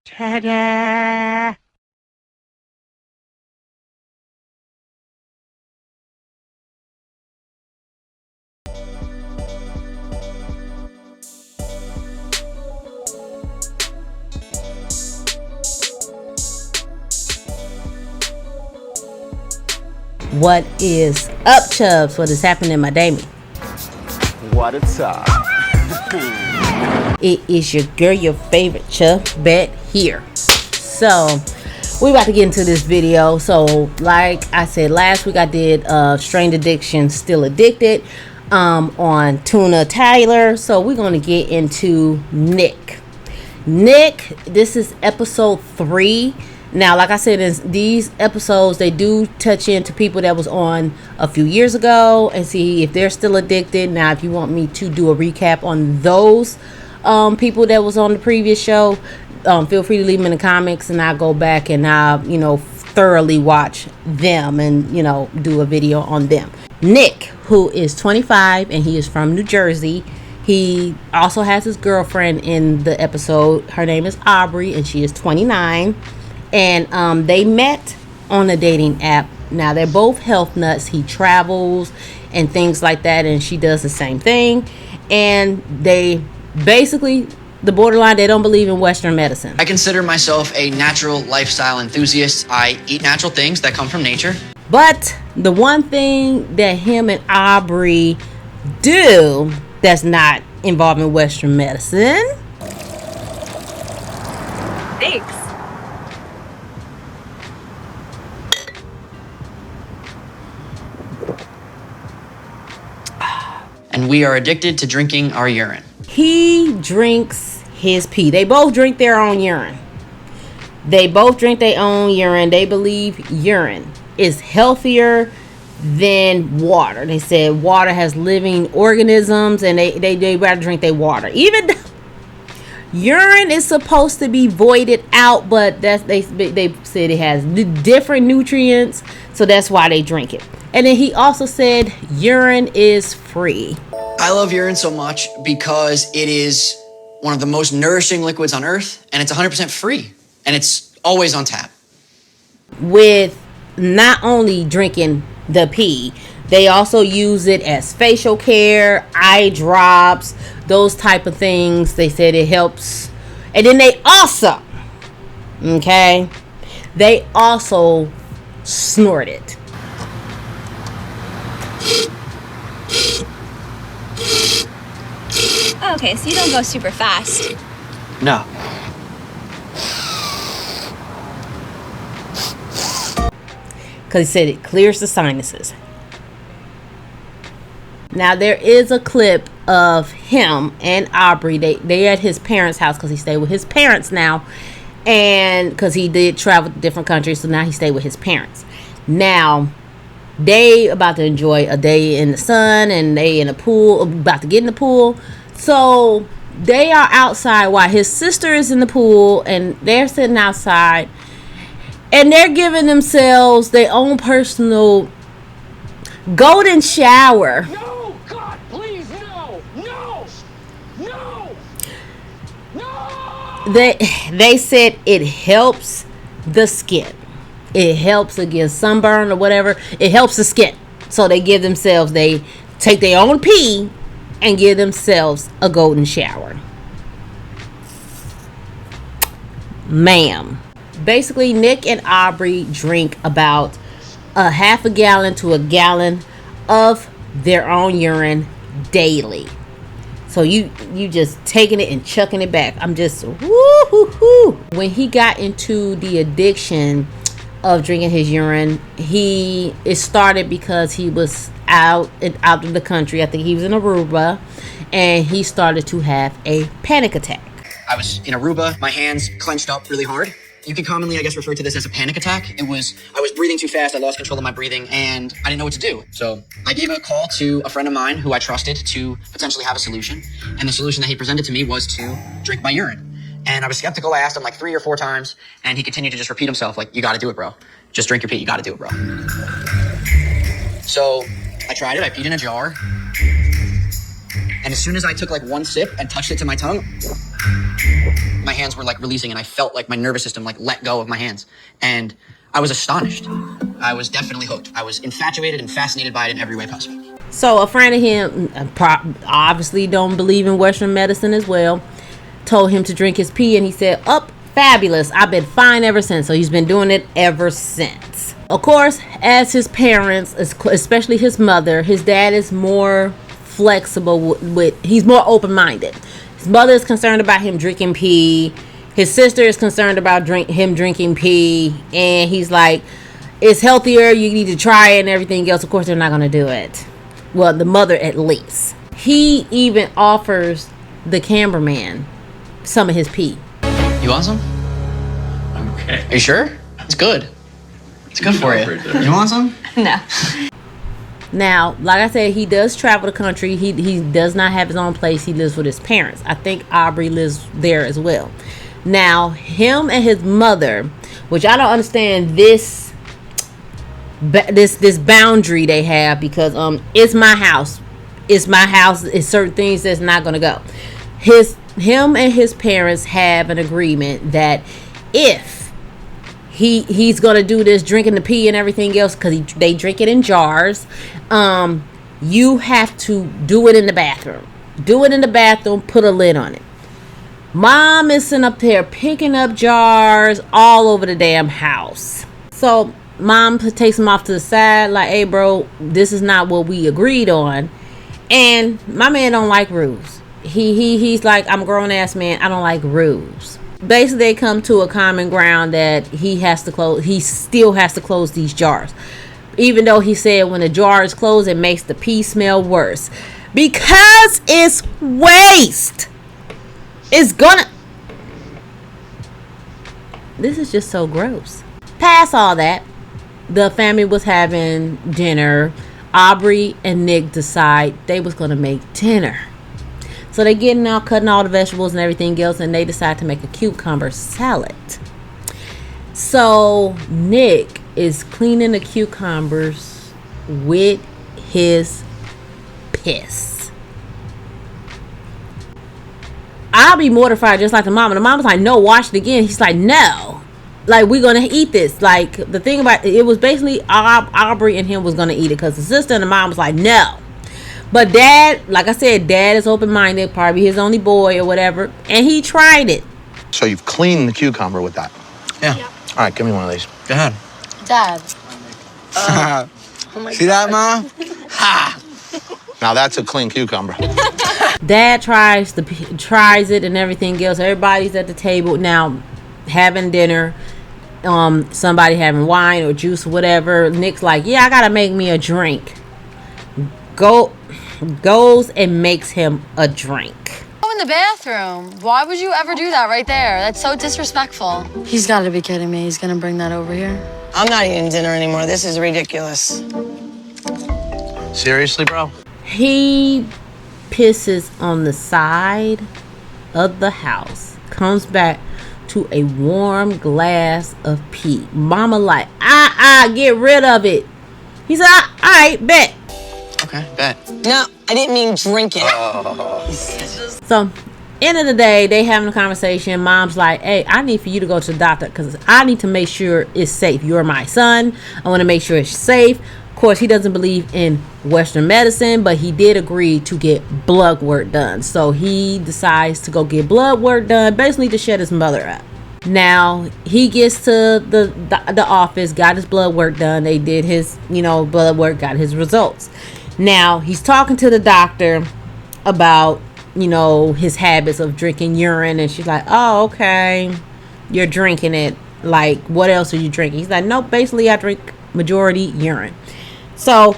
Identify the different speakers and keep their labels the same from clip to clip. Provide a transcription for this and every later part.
Speaker 1: Ta-da!
Speaker 2: What is up, Chubbs? What is happening, my Damie?
Speaker 1: What a time.
Speaker 2: It is your girl, your favorite Chubbs bet here. So, we about to get into this video. So, like I said last week, I did Strained Addiction, Still Addicted on Tuna Tyler. So, we're going to get into Nick. Nick, this is episode 3. Now, like I said, in these episodes, they do touch into people that was on a few years ago and see if they're still addicted. Now, if you want me to do a recap on those people that was on the previous show, feel free to leave them in the comments, and I'll go back and I'll, thoroughly watch them and, do a video on them. Nick, who is 25 and he is from New Jersey. He also has his girlfriend in the episode. Her name is Aubrey and she is 29. And they met on a dating app. Now, they're both health nuts. He travels and things like that, and she does the same thing. And they basically, the borderline, they don't believe in Western medicine.
Speaker 3: I consider myself a natural lifestyle enthusiast. I eat natural things that come from nature.
Speaker 2: But the one thing that him and Aubrey do that's not involving Western medicine.
Speaker 4: Thanks.
Speaker 3: And we are addicted to drinking our urine.
Speaker 2: He drinks his pee. They both drink their own urine. They both drink their own urine. They believe urine is healthier than water. They said water has living organisms, and they rather drink their water. Even though urine is supposed to be voided out, but they said it has different nutrients, so that's why they drink it. And then he also said urine is free.
Speaker 3: I love urine so much because it is one of the most nourishing liquids on earth, and it's 100% free, and it's always on tap.
Speaker 2: With not only drinking the pee, they also use it as facial care, eye drops, those type of things. They said it helps. And then they also snort it.
Speaker 4: Okay, so you don't go super fast.
Speaker 3: No.
Speaker 2: Because he said it clears the sinuses. Now, there is a clip of him and Aubrey. They're at his parents' house because he stayed with his parents now. And because he did travel to different countries, so now he stayed with his parents. Now, they about to enjoy a day in the sun, and they in the pool, about to get in the pool. So they are outside while his sister is in the pool, and they're sitting outside, and they're giving themselves their own personal golden shower.
Speaker 1: No! God, please, no! No! No! No!
Speaker 2: They said it helps the skin. It helps against sunburn or whatever. It helps the skin. So they take their own pee and give themselves a golden shower. Ma'am. Basically, Nick and Aubrey drink about a half a gallon to a gallon of their own urine daily. So you just taking it and chucking it back. I'm just woo-hoo-hoo. When he got into the addiction of drinking his urine, it started because he was out of the country. I think he was in Aruba, and he started to have a panic attack.
Speaker 3: I was in Aruba, my hands clenched up really hard. You could commonly, I guess, refer to this as a panic attack. I was breathing too fast, I lost control of my breathing, and I didn't know what to do. So I gave a call to a friend of mine who I trusted to potentially have a solution. And the solution that he presented to me was to drink my urine. And I was skeptical. I asked him like 3 or 4 times, and he continued to just repeat himself like, you gotta do it, bro. Just drink your pee, you gotta do it, bro. So I tried it, I peed in a jar. And as soon as I took like one sip and touched it to my tongue, My hands were like releasing, and I felt like my nervous system like let go of my hands. And I was astonished. I was definitely hooked. I was infatuated and fascinated by it in every way possible.
Speaker 2: So a friend of him, obviously don't believe in Western medicine as well, told him to drink his pee, and he said, "Up, fabulous. I've been fine ever since." So he's been doing it ever since. Of course, as his parents, especially his mother, his dad is more flexible he's more open-minded. His mother is concerned about him drinking pee. His sister is concerned about him drinking pee, and he's like, it's healthier, you need to try it and everything else. Of course, they're not going to do it. Well, the mother at least. He even offers the cameraman some of his pee.
Speaker 3: You want some?
Speaker 1: Okay.
Speaker 3: Are you sure? It's good. It's good for you. You want some?
Speaker 4: No.
Speaker 2: Now, like I said, he does travel the country. He does not have his own place. He lives with his parents. I think Aubrey lives there as well. Now, him and his mother, which I don't understand this boundary they have, because it's my house. It's my house. It's certain things that's not gonna go. Him and his parents have an agreement that if he's gonna do this drinking the pee and everything else, because they drink it in jars, you have to do it in the bathroom. Do it in the bathroom, put a lid on it. Mom is sitting up there picking up jars all over the damn house. So mom takes him off to the side like, hey bro, this is not what we agreed on. And my man don't like rules. He's like, I'm a grown ass man, I don't like rules. Basically they come to a common ground that he still has to close these jars, even though he said when the jar is closed it makes the pee smell worse, because it's waste. This is just so gross. Past all that, the family was having dinner. Aubrey and Nick decide they was gonna make dinner. So they getting out, cutting all the vegetables and everything else, and they decide to make a cucumber salad. So Nick is cleaning the cucumbers with his piss. I'll be mortified just like the mom. And the mom was like, no, wash it again. He's like, no. Like, we're going to eat this. Like, the thing about it was basically Aubrey and him was going to eat it, because the sister and the mom was like, no. But dad, like I said, dad is open-minded, probably his only boy or whatever, and he tried it.
Speaker 5: So you've cleaned the cucumber with that?
Speaker 3: Yeah.
Speaker 5: All right, give me one of these.
Speaker 3: Go ahead.
Speaker 4: Dad.
Speaker 5: See that, Mom? Ha! Now that's a clean cucumber.
Speaker 2: Dad tries it and everything else. Everybody's at the table now having dinner. Somebody having wine or juice or whatever. Nick's like, yeah, I gotta make me a drink. Goes and makes him a drink.
Speaker 6: Go in the bathroom. Why would you ever do that right there? That's so disrespectful. He's got to be kidding me. He's gonna bring that over here.
Speaker 7: I'm not eating dinner anymore. This is ridiculous.
Speaker 5: Seriously, bro?
Speaker 2: He pisses on the side of the house, comes back to a warm glass of pee. Mama like, get rid of it. He said, all right, bet.
Speaker 3: Okay, bet.
Speaker 7: No, I didn't mean drink it.
Speaker 2: So, end of the day, they having a conversation. Mom's like, hey, I need for you to go to the doctor, because I need to make sure it's safe. You're my son. I want to make sure it's safe. Of course, he doesn't believe in Western medicine, but he did agree to get blood work done. So he decides to go get blood work done, basically to shut his mother up. Now he gets to the office, got his blood work done. They did his, blood work, got his results. Now he's talking to the doctor about, his habits of drinking urine, and she's like, oh, okay, you're drinking it. Like, what else are you drinking? He's like, nope, basically I drink majority urine. So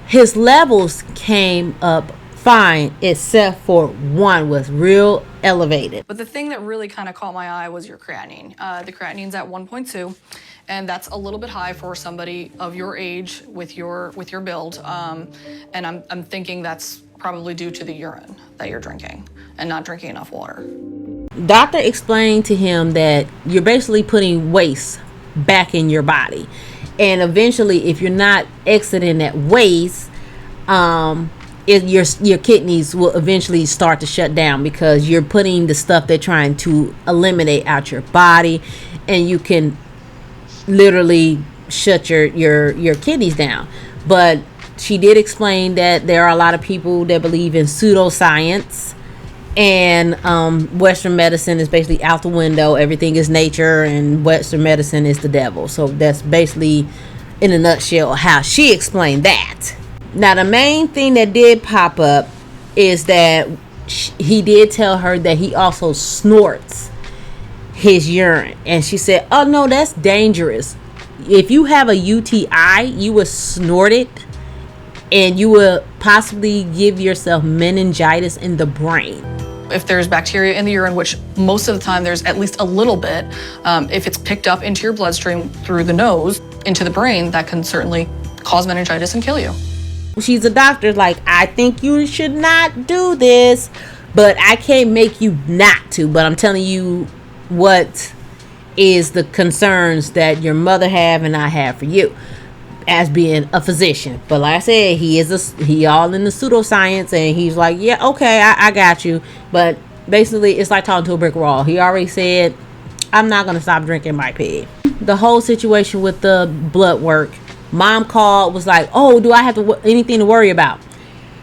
Speaker 2: his levels came up fine, except for one was real elevated.
Speaker 8: But the thing that really kind of caught my eye was your creatinine. The creatinine's at 1.2, and that's a little bit high for somebody of your age with your build. And I'm thinking that's probably due to the urine that you're drinking and not drinking enough water.
Speaker 2: Doctor explained to him that you're basically putting waste back in your body, and eventually if you're not exiting that waste, your kidneys will eventually start to shut down, because you're putting the stuff they're trying to eliminate out your body, and you can literally shut your kidneys down. But she did explain that there are a lot of people that believe in pseudoscience, and Western medicine is basically out the window. Everything is nature, and Western medicine is the devil. So that's basically, in a nutshell, how she explained that. Now, the main thing that did pop up is that he did tell her that he also snorts his urine. And she said, oh, no, that's dangerous. If you have a UTI, you will snort it, and you will possibly give yourself meningitis in the brain.
Speaker 8: If there's bacteria in the urine, which most of the time there's at least a little bit, if it's picked up into your bloodstream through the nose, into the brain, that can certainly cause meningitis and kill you.
Speaker 2: She's a doctor, like, I think you should not do this, but I can't make you not to. But I'm telling you what is the concerns that your mother have and I have for you as being a physician. But like I said, he all in the pseudoscience, and he's like, yeah, okay, I got you. But basically, it's like talking to a brick wall. He already said, I'm not gonna stop drinking my pee. The whole situation with the blood work, mom called, was like, oh, do I have anything to worry about?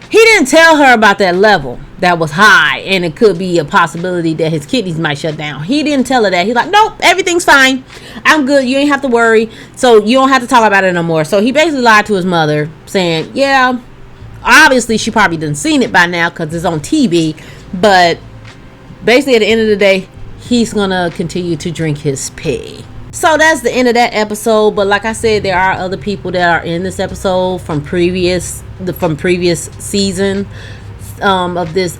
Speaker 2: He didn't tell her about that level that was high, and it could be a possibility that his kidneys might shut down. He didn't tell her that. He's like, nope, everything's fine. I'm good. You ain't have to worry. So you don't have to talk about it no more. So he basically lied to his mother, saying, yeah, obviously she probably done seen it by now because it's on TV. But basically, at the end of the day, he's going to continue to drink his pee. So that's the end of that episode. But like I said, there are other people that are in this episode from previous season of this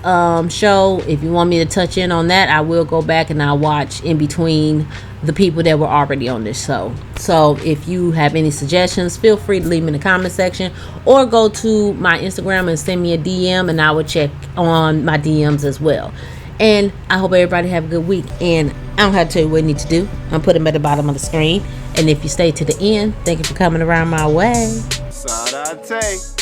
Speaker 2: show. If you want me to touch in on that, I will go back and I'll watch in between the people that were already on this show. So if you have any suggestions, feel free to leave them in the comment section, or go to my Instagram and send me a DM, and I will check on my DMs as well. And I hope everybody have a good week. And I don't have to tell you what you need to do. I'm putting them at the bottom of the screen. And if you stay to the end, thank you for coming around my way.
Speaker 5: Sarate.